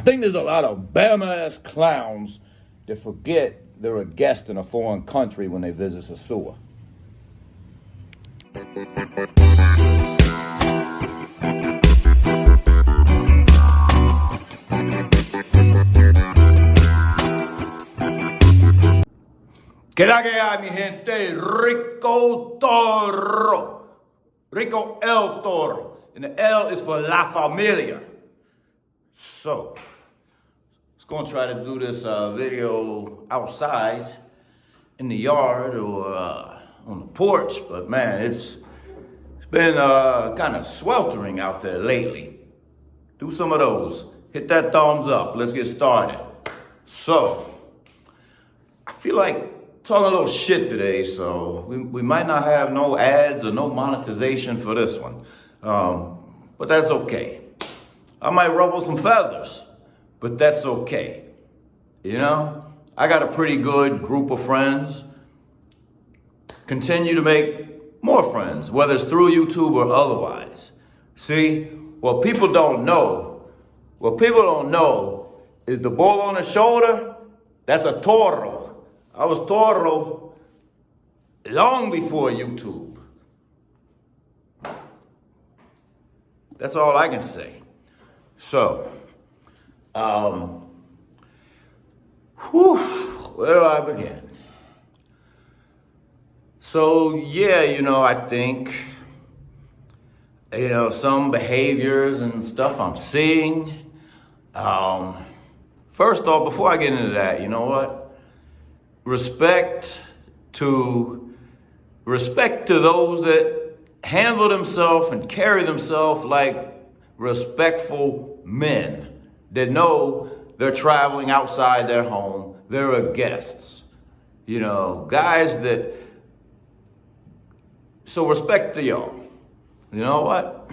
think there's a lot of BAMA-ass clowns that forget they're a guest in a foreign country when they visit Sosua. ¿Qué la que hay, mi gente? Rico.toro. Rico el Toro. And the L is for La Familia. So, I was going to try to do this video outside in the yard or on the porch, but man, it's been kind of sweltering out there lately. Do some of those. Hit that thumbs up. Let's get started. So, I feel like talking a little shit today, so we might not have no ads or no monetization for this one. But that's okay. I might ruffle some feathers, but that's okay. You know, I got a pretty good group of friends. Continue to make more friends, whether it's through YouTube or otherwise. See, what people don't know is the bull on the shoulder, that's a toro. I was Toro long before YouTube. That's all I can say. So, where do I begin? So, yeah, I think, some behaviors and stuff I'm seeing. First off, before I get into that, you know what? Respect to those that handle themselves and carry themselves like respectful men that know they're traveling outside their home. They're guests, guys that. So respect to y'all. You know what?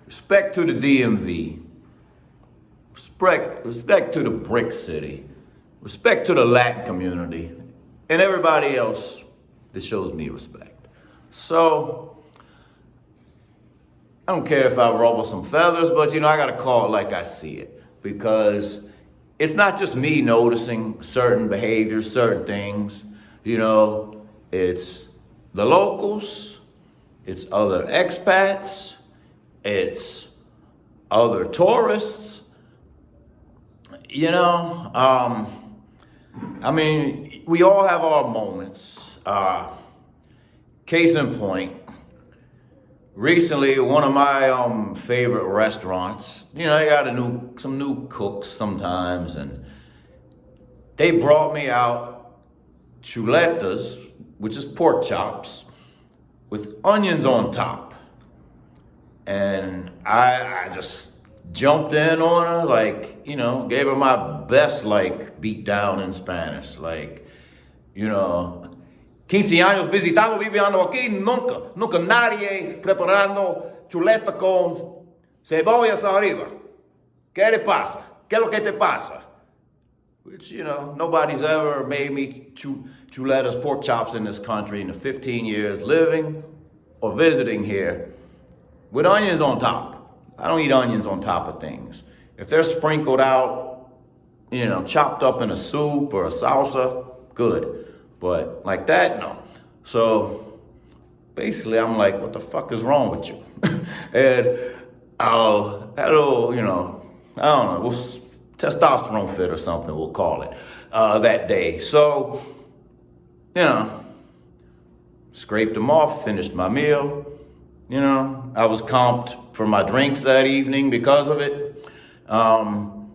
Respect to the DMV. Respect to the Brick City. Respect to the Latin community and everybody else that shows me respect. So, I don't care if I ruffle some feathers, but I gotta call it like I see it. Because it's not just me noticing certain behaviors, certain things. It's the locals, it's other expats, it's other tourists. We all have our moments. Case in point, recently, one of my favorite restaurants, they got some new cooks sometimes, and they brought me out chuletas, which is pork chops, with onions on top. And I just jumped in on her, gave her my best, beat down in Spanish. 15 años visitando, viviendo aquí, nunca nadie preparando chuleta con cebollas arriba. ¿Qué le pasa? ¿Qué es lo que te pasa? Which, nobody's ever made me chuletas, pork chops in this country in the 15 years living or visiting here with onions on top. I don't eat onions on top of things. If they're sprinkled out, chopped up in a soup or a salsa, good. But like that, no. So basically, I'm like, what the fuck is wrong with you? And that little, I don't know, testosterone fit or something, we'll call it, that day. So, scraped them off, finished my meal. I was comped for my drinks that evening because of it. Calmed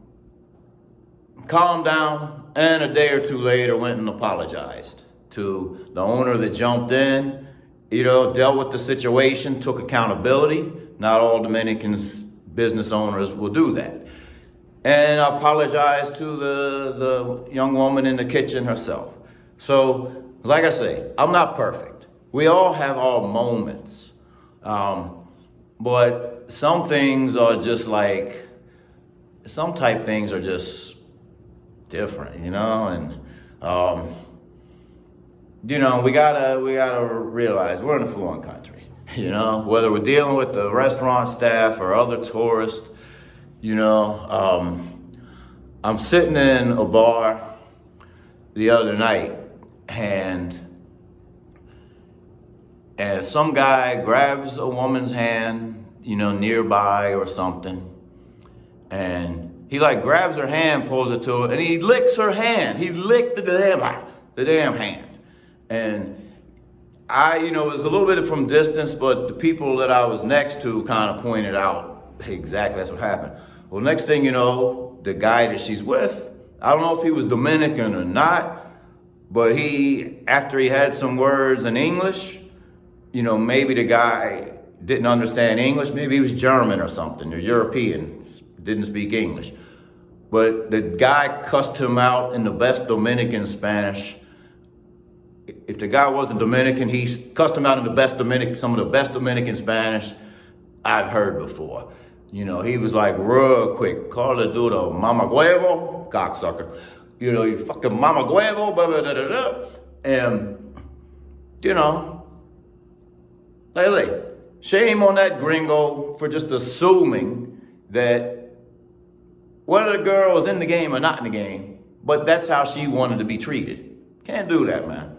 down, and a day or two later went and apologized to the owner that jumped in, dealt with the situation, took accountability. Not all Dominicans business owners will do that. And I apologized to the young woman in the kitchen herself. So, like I say, I'm not perfect. We all have our moments. But some things are just some type things are just different, and, we gotta realize we're in a foreign country, whether we're dealing with the restaurant staff or other tourists, You know, I'm sitting in a bar the other night, and some guy grabs a woman's hand, you know, nearby or something, and he like grabs her hand, pulls it to her, and he licks her hand. He licked the damn hand. And I, you know, it was a little bit from distance, but the people that I was next to kind of pointed out exactly that's what happened. Well, next thing you know, the guy that she's with, I don't know if he was Dominican or not, but he, after he had some words in English, you know, maybe the guy didn't understand English. Maybe he was German or something, or European, didn't speak English. But the guy cussed him out in the best Dominican Spanish. If the guy wasn't Dominican, he cussed him out in the best Dominican, some of the best Dominican Spanish I've heard before. You know, he was like real quick, called the dude a mama huevo, cocksucker. You know, you fucking mama huevo, blah, blah, blah, blah, blah. And, you know, hey, shame on that gringo for just assuming that whether the girl was in the game or not in the game, but that's how she wanted to be treated. Can't do that, man.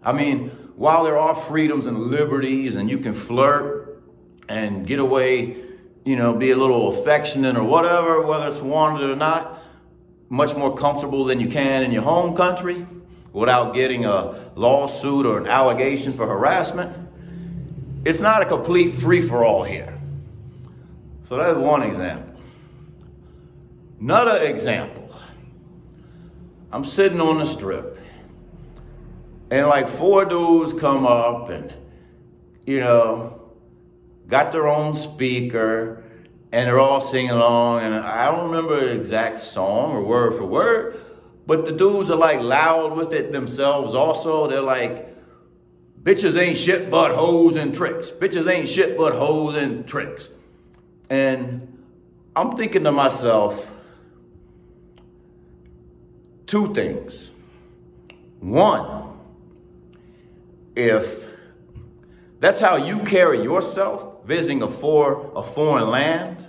I mean, while there are freedoms and liberties and you can flirt and get away, you know, be a little affectionate or whatever, whether it's wanted or not, much more comfortable than you can in your home country without getting a lawsuit or an allegation for harassment. It's not a complete free-for-all here. So that's one example. Another example, I'm sitting on the strip and like 4 dudes come up and, you know, got their own speaker and they're all singing along, and I don't remember the exact song or word for word, but the dudes are like loud with it themselves also. They're like, bitches ain't shit but hoes and tricks. Bitches ain't shit but hoes and tricks. And I'm thinking to myself, 2 things. One, if that's how you carry yourself, visiting a foreign land,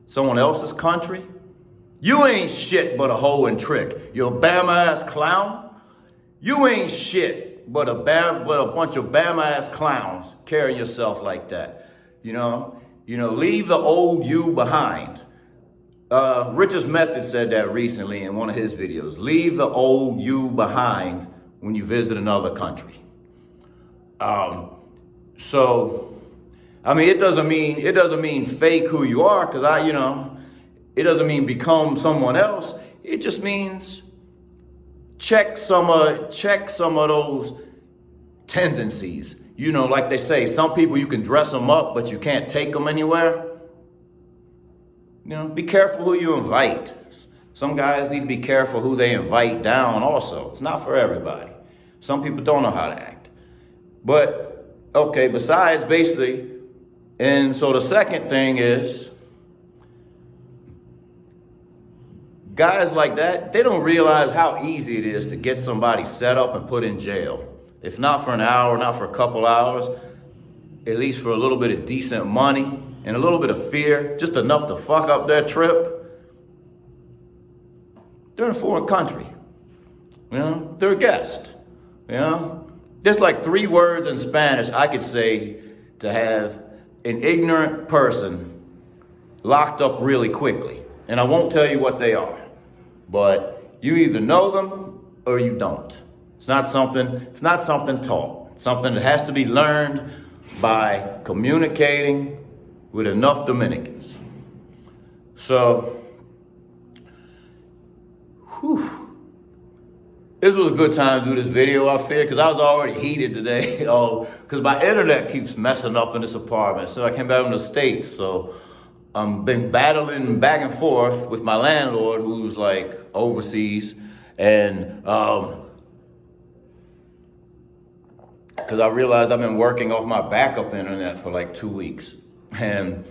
someone else's country, you ain't shit but a hoe and trick. You're a Bama-ass clown. You ain't shit but a bunch of Bama-ass clowns carrying yourself like that. You know, leave the old you behind. Richard's Method said that recently in one of his videos. Leave the old you behind when you visit another country. So, I mean, it doesn't mean fake who you are, because it doesn't mean become someone else. It just means check some of those tendencies. You know, like they say, some people you can dress them up, but you can't take them anywhere. You know, be careful who you invite. Some guys need to be careful who they invite down also. It's not for everybody. Some people don't know how to act. But, okay, besides basically, and so the second thing is, guys like that, they don't realize how easy it is to get somebody set up and put in jail. If not for an hour, not for a couple hours, at least for a little bit of decent money and a little bit of fear, just enough to fuck up their trip. They're in a foreign country. You know, they're a guest. You know, there's like 3 words in Spanish I could say to have an ignorant person locked up really quickly. And I won't tell you what they are, but you either know them or you don't. It's not something taught. It's something that has to be learned by communicating with enough Dominicans. So, this was a good time to do this video, I fear, because I was already heated today. Because my internet keeps messing up in this apartment. So I came back from the States. So I've been battling back and forth with my landlord, who's like overseas. And because I realized I've been working off my backup internet for like 2 weeks. And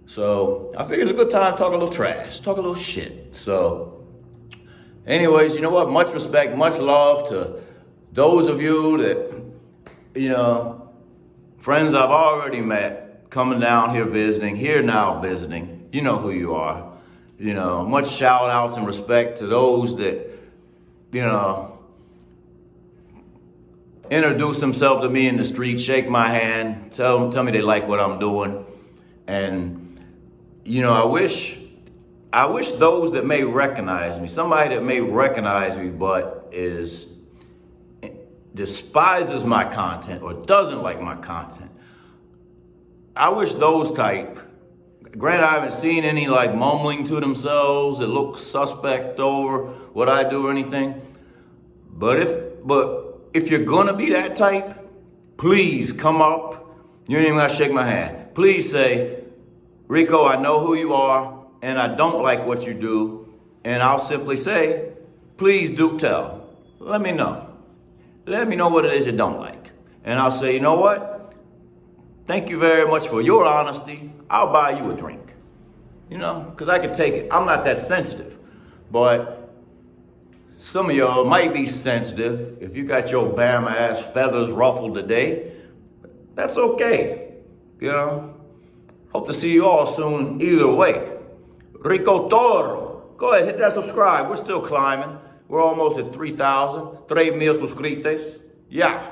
so I figured it's a good time to talk a little trash, talk a little shit. So anyways, you know what? Much respect, much love to those of you that, you know, friends I've already met coming down here visiting, here now visiting. You know who you are. You know, much shout outs and respect to those that, you know, introduce themselves to me in the street, shake my hand, tell me they like what I'm doing. And, you know, I wish those that may recognize me, somebody that may recognize me but despises my content or doesn't like my content, I wish those type, granted I haven't seen any like mumbling to themselves that look suspect over what I do or anything, but if you're gonna be that type, please come up. You ain't even gotta shake my hand. Please say, Rico, I know who you are and I don't like what you do. And I'll simply say, please do tell. Let me know. Let me know what it is you don't like. And I'll say, you know what? Thank you very much for your honesty. I'll buy you a drink. You know, because I can take it. I'm not that sensitive. But some of y'all might be sensitive. If you got your BAMA ass feathers ruffled today, that's okay. You know, hope to see you all soon either way. Rico.toro. Go ahead, hit that subscribe. We're still climbing. We're almost at 3,000. 3,000 suscriptores. Yeah.